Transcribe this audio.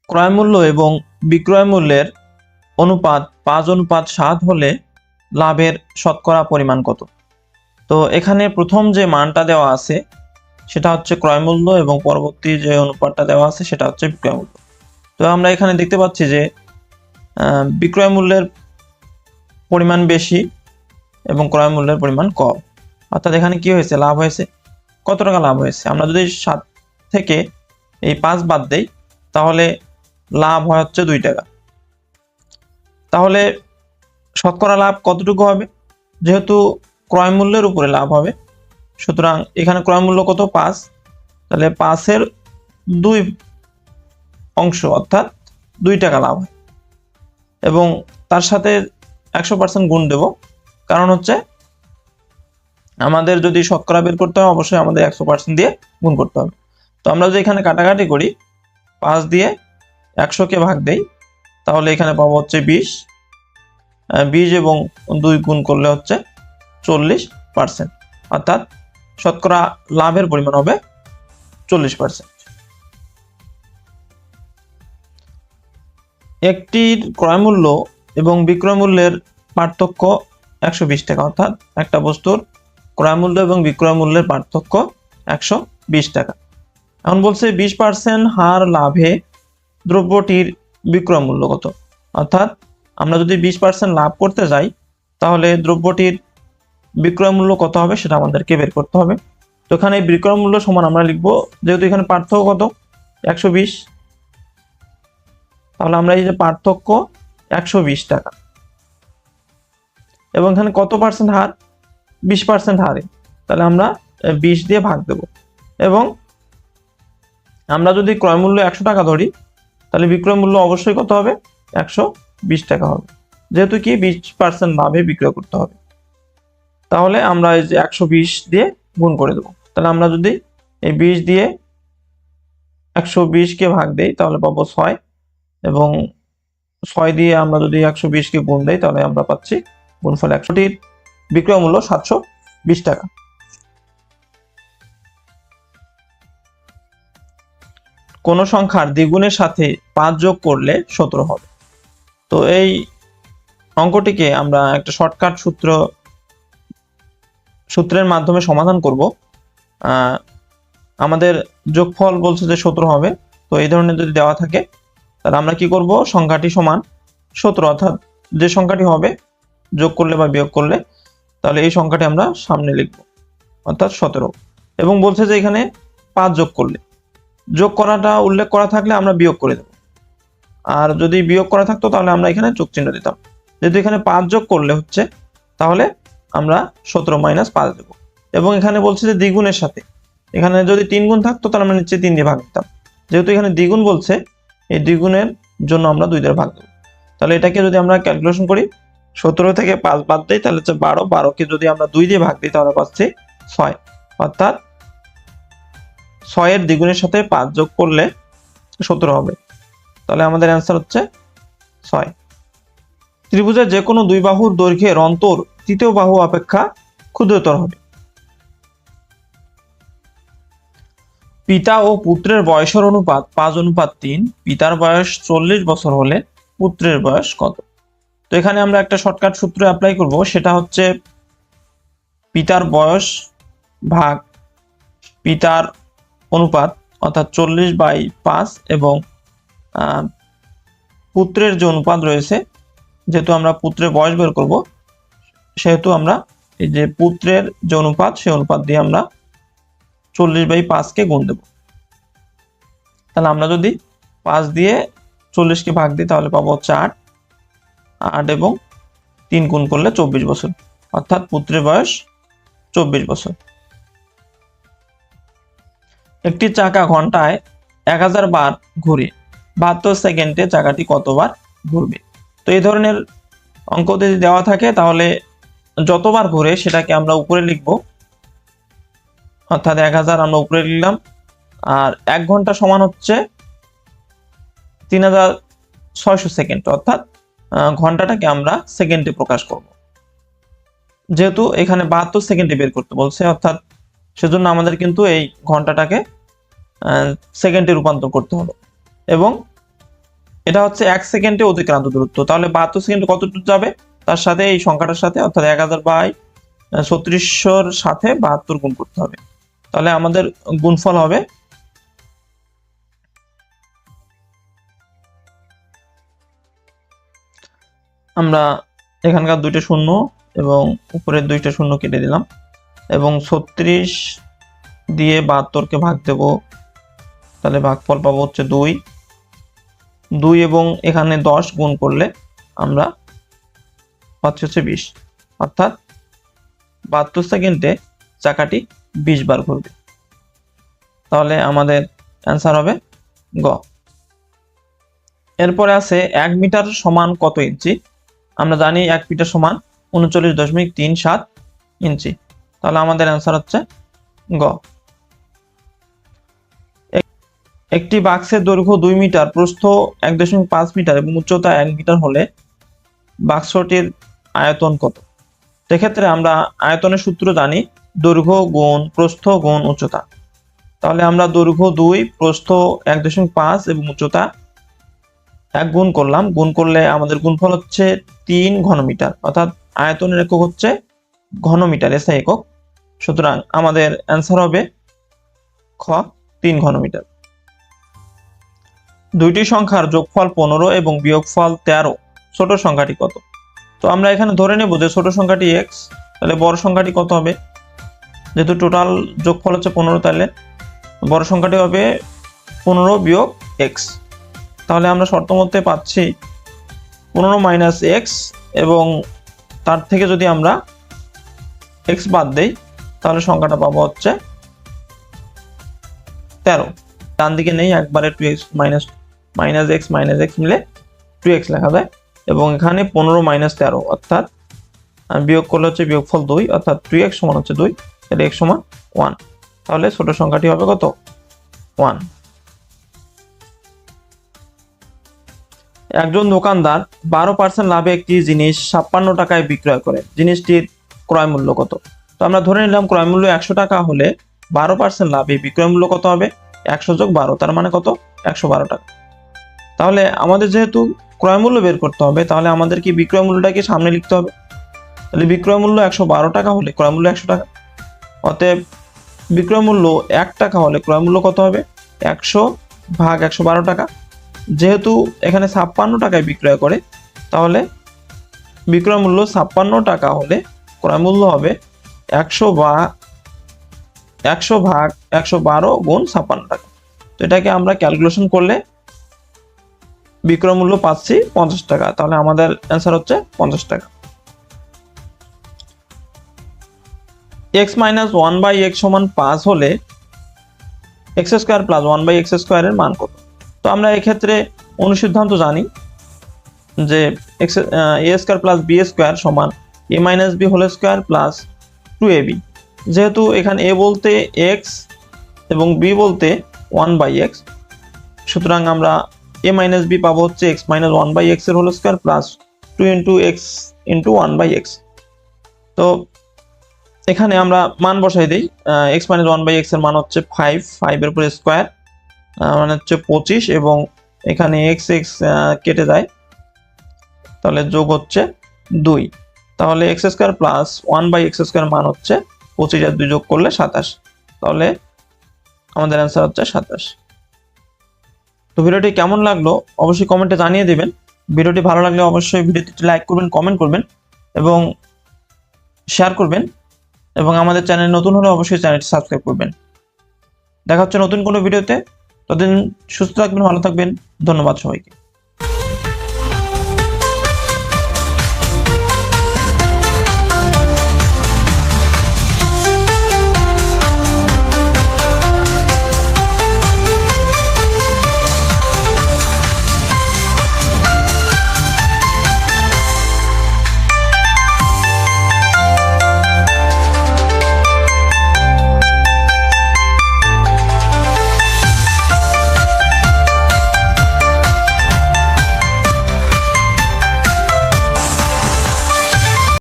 ক্রয় মূল্য এবং বিক্রয় মূল্যের অনুপাত 5:7 হলে লাভের শতকরা পরিমাণ কত? তো এখানে প্রথম যে মানটা দেওয়া আছে সেটা হচ্ছে ক্রয় মূল্য এবং পরবর্তী যে অনুপাতটা দেওয়া আছে সেটা হচ্ছে বিক্রয় মূল্য। তো আমরা এখানে দেখতে পাচ্ছি যে বিক্রয় মূল্যের পরিমাণ বেশি এবং ক্রয় মূল্যের পরিমাণ কম। অর্থাৎ এখানে কি হয়েছে, লাভ হয়েছে। কত টাকা লাভ হয়েছে? আমরা যদি 7 থেকে এই 5 বাদ দেই তাহলে লাভ হয় হচ্ছে 2 টাকা। তাহলে শতকরা লাভ কতটুকু হবে? যেহেতু ক্রয় মূল্যের উপরে লাভ হবে, সুতরাং এখানে ক্রয় মূল্য কত? 5। তাহলে 5-এর 2 অংশ অর্থাৎ 2 টাকা লাভ হয় এবং তার সাথে 100% গুণ দেব, কারণ হচ্ছে আমাদের যদি শতকরা বের করতে হয় অবশ্যই আমাদের 100% দিয়ে গুণ করতে হবে। তো আমরা যদি এখানে কাটাকাটি করি, 5 দিয়ে 100-কে ভাগ দেই তাহলে এখানে পাবো হচ্ছে 20 এবং 2 গুণ করলে হচ্ছে 40%, অর্থাৎ শতকরা লাভের পরিমাণ হবে 40%। একটির ক্রয় মূল্য এবং বিক্রয় মূল্যের পার্থক্য 120 টাকা, অর্থাৎ একটা বস্তুর ক্রয় মূল্য এবং বিক্রয় মূল্যের পার্থক্য 120 টাকা। এখন বলছে 20% হার লাভে দ্রব্যটির বিক্রয় মূল্য কত? অর্থাৎ আমরা যদি 20% লাভ করতে যাই তাহলে দ্রব্যটির বিক্রয় মূল্য কত হবে সেটা আমাদেরকে বের করতে হবে। তো এখানে বিক্রয় মূল্য সমান আমরা লিখবো, যেহেতু এখানে পার্থক্য কত 120, তাহলে আমরা এই যে পার্থক্য 120 টাকা এবং এখানে কত পার্সেন্ট হার? 20% হারে, তাহলে আমরা 20 দিয়ে ভাগ দেব এবং আমরা যদি ক্রয় মূল্য 100 টাকা ধরি তাহলে বিক্রয় মূল্য অবশ্যই কত হবে? 120 টাকা হবে, যেহেতু কি 20% লাভে বিক্রয় করতে হবে। তাহলে আমরা এই যে 120 দিয়ে গুণ করে দেবো। তাহলে আমরা যদি এই 20 দিয়ে 120-কে ভাগ দেই তাহলে পাবো 6 এবং 6 দিয়ে আমরা যদি 120-কে গুণ দেই তাহলে আমরা পাচ্ছি গুণফল 100-টির বিক্রয় মূল্য 720 টাকা। কোন সংখ্যার দ্বিগুণের সাথে 5 যোগ করলে 17 হবে। তো এই অঙ্কটিকে আমরা একটা শর্টকাট সূত্রের মাধ্যমে সমাধান করব। আমাদের যোগফল বলছে যে 17 হবে। তো এই ধরনের যদি দেওয়া থাকে তাহলে আমরা কি করব, সংখ্যাটি সমান 17 অর্থাৎ যে সংখ্যাটি হবে যোগ করলে বা বিয়োগ করলে তাহলে এই সংখ্যাটি আমরা সামনে লিখব অর্থাৎ 17। এবং বলছে যে এখানে 5 যোগ করলে, যোগ করাটা উল্লেখ করা থাকলে আমরা বিয়োগ করে দেব, আর যদি বিয়োগ করা থাকতো তাহলে আমরা এখানে যোগ চিহ্ন দিতাম। যেহেতু এখানে 5 যোগ করলে হচ্ছে তাহলে আমরা 17 - 5 দেব। এবং এখানে বলছে যে দ্বিগুণের সাথে, এখানে যদি 3 গুণ থাকতো তাহলে আমরা নিচে 3 দিয়ে ভাগ দিতাম। যেহেতু এখানে দ্বিগুণ বলছে, এই দ্বিগুণের জন্য আমরা 2 দিয়ে ভাগ দেব। তাহলে এটাকে যদি আমরা ক্যালকুলেশন করি, 17 থেকে 5 বাদ দিই তাহলে হচ্ছে 12, 12-কে যদি আমরা 2 দিয়ে ভাগ দিই তাহলে পাচ্ছি 6, অর্থাৎ 6 এর দ্বিগুণের সাথে 5 যোগ করলে 17 হবে। তাহলে আমাদের অ্যান্সার হচ্ছে 6। ত্রিভুজের যে কোনো দুই বাহুর দৈর্ঘ্যের অন্তর তৃতীয় বাহু অপেক্ষা ক্ষুদ্রতর হবে। পিতা ও পুত্রের বয়সের অনুপাত 5:3। পিতার বয়স 40 বছর হলে পুত্রের বয়স কত? তো এখানে আমরা একটা শর্টকাট সূত্র অ্যাপ্লাই করব, সেটা হচ্ছে পিতার বয়স ভাগ পিতার অনুপাত অর্থাৎ 40/5 এবং পুত্রের যে অনুপাত রয়েছে, যেহেতু আমরা পুত্রের বয়স বের করব সেহেতু আমরা এই যে পুত্রের যে অনুপাত সেই অনুপাত দিয়ে আমরা 40/5-কে গুণ দেব। তাহলে আমরা যদি 5 দিয়ে 40-কে ভাগ দিই তাহলে পাবো হচ্ছে 8 এবং 3 গুণ করলে 24 বছর, অর্থাৎ পুত্রের বয়স 24 বছর। একটি চাকা ঘন্টায় 1000 বার ঘুরে 72 সেকেন্ডে চাকাটি কতবার ঘুরবে? তো এই ধরনের অঙ্ক যদি দেওয়া থাকে তাহলে যতবার ঘুরে সেটাকে আমরা উপরে লিখব, অর্থাৎ 1000 আমরা উপরে লিখলাম, আর 1 ঘন্টা সমান হচ্ছে 3600 সেকেন্ড, অর্থাৎ ঘন্টাটাকে আমরা সেকেন্ডে প্রকাশ করব। যেহেতু এখানে 72 সেকেন্ডে বের করতে বলছে, অর্থাৎ সেজন্য আমাদের কিন্তু এই ঘন্টাটাকে সেকেন্ডে রূপান্তর করতে হবে এবং এটা হচ্ছে 1 সেকেন্ডে অতিক্রান্ত দূরত্ব। তাহলে 72 সেকেন্ড কত দূর যাবে, তার সাথে এই সংখ্যাটার সাথে অর্থাৎ 1000/3600 সাথে 72 গুণ করতে হবে। তাহলে আমাদের গুণফল হবে আমরা এখানকার দুইটা শূন্য এবং উপরের দুইটা শূন্য কেটে দিলাম এবং 36 দিয়ে 72কে ভাগ দেব, তাহলে ভাগফল পাবো হচ্ছে 2 এবং এখানে 10 গুণ করলে আমরা পাচ্ছি হচ্ছে 20, অর্থাৎ 72 সেকেন্ডে চাকাটি 20 বার ঘুরবে। তাহলে আমাদের অ্যান্সার হবে গ। এরপরে আছে 1 মিটার সমান কত ইঞ্চি। আমরা জানি 1 মিটার সমান 39.37 ইঞ্চি। তাহলে আমাদের অ্যান্সার হচ্ছে গ। একটি বাক্সের দৈর্ঘ্য 2 মিটার, প্রস্থ 1.5 মিটার এবং উচ্চতা 1 মিটার হলে বাক্সটির আয়তন কত। সেক্ষেত্রে আমরা আয়তনের সূত্র জানি, দৈর্ঘ্য গুণ প্রস্থ গুণ উচ্চতা। তাহলে আমরা দৈর্ঘ্য 2, প্রস্থ 1.5 এবং উচ্চতা 1 গুণ করলাম, গুণ করলে আমাদের গুণফল হচ্ছে 3 ঘনমিটার, অর্থাৎ আয়তনের একক হচ্ছে ঘনমিটার, এসআই একক। সুতরাং আমাদের অ্যান্সার হবে খ, 3 ঘনমিটার। দুইটি সংখ্যার যোগফল 15 এবং বিয়োগফল 13, ছোট সংখ্যাটি কত। তো আমরা এখানে ধরে নেব যে ছোট সংখ্যাটি x, তাহলে বড় সংখ্যাটি কত হবে। যেহেতু টোটাল যোগফল হচ্ছে 15, তাহলে বড় সংখ্যাটি হবে 15 বিয়োগ x। তাহলে আমরা শর্ত মতে পাচ্ছি 15 - x এবং তার থেকে যদি আমরা x বাদ দেই তাহলে সংখ্যাটা পাবো হচ্ছে 13। ডান দিকে নেই, একবারে 2x - x মিলে 2x লেখা যায় এবং এখানে 15 - 13 অর্থাৎ বিয়োগ করলে হচ্ছে বিয়োগফল 2, অর্থাৎ 3x সমান হচ্ছে 2, তাহলে x সমান 1। তাহলে ছোট সংখ্যাটি হবে কত, 1। একজন দোকানদার 12% লাভে একটি জিনিস 56 টাকায় বিক্রয় করে, জিনিসটির ক্রয় মূল্য কত। তো আমরা ধরে নিলাম ক্রয় মূল্য 100 টাকা হলে 12% লাভে বিক্রয় মূল্য কত হবে, 100 + 12, তার মানে কত, 112 টাকা। তাহলে আমাদের যেহেতু ক্রয় মূল্য বের করতে হবে, তাহলে আমাদের কি বিক্রয় মূল্যটাকে সামনে লিখতে হবে। তাহলে বিক্রয় মূল্য 112 টাকা হলে ক্রয় মূল্য 100 টাকা, অতএব বিক্রয় মূল্য 1 টাকা হলে ক্রয় মূল্য কত হবে, 100 ভাগ 112 টাকা। যেহেতু এখানে 56 টাকায় বিক্রয় করে, তাহলে বিক্রয় মূল্য 56 টাকা হলে ক্রয় মূল্য হবে 100 ভাগ 112 গুণ 56 টাকা। তো এটাকে আমরা ক্যালকুলেশন করলে বিক্রয় মূল্য পাচ্ছি 50 টাকা। তাহলে আমাদের অ্যান্সার হচ্ছে 50 টাকা। x - 1/x = 5 হলে x² + 1/x² এর মান কত। তো আমরা এক্ষেত্রে অনুসিদ্ধান্ত জানি যে a² + b² = a - b² + 2ab। যেহেতু এখানে a বলতে x এবং b বলতে 1/x, সুতরাং আমরা a - b পাবো হচ্ছে x - 1/x এর whole square plus 2 × x × 1/x। তো এখানে আমরা মান বসাই দেই, x - 1/x এর মান হচ্ছে 5 এর উপরে স্কয়ার মানে হচ্ছে 25 এবং এখানে x কেটে যায়, তাহলে যোগ হচ্ছে 2। তাহলে x² + 1/x² মান হচ্ছে 25 আর 2 যোগ করলে 27। তাহলে আমাদের অ্যান্সার হচ্ছে 27। তো ভিডিওটি কেমন লাগলো অবশ্যই কমেন্টে জানিয়ে দিবেন। ভিডিওটি ভালো লাগলে অবশ্যই ভিডিওটি লাইক করবেন, কমেন্ট করবেন এবং শেয়ার করবেন এবং আমাদের চ্যানেল নতুন হলে অবশ্যই চ্যানেলটি সাবস্ক্রাইব করবেন। দেখা হচ্ছে নতুন কোনো ভিডিওতে। ততদিন সুস্থ থাকবেন, ভালো থাকবেন। ধন্যবাদ সবাইকে।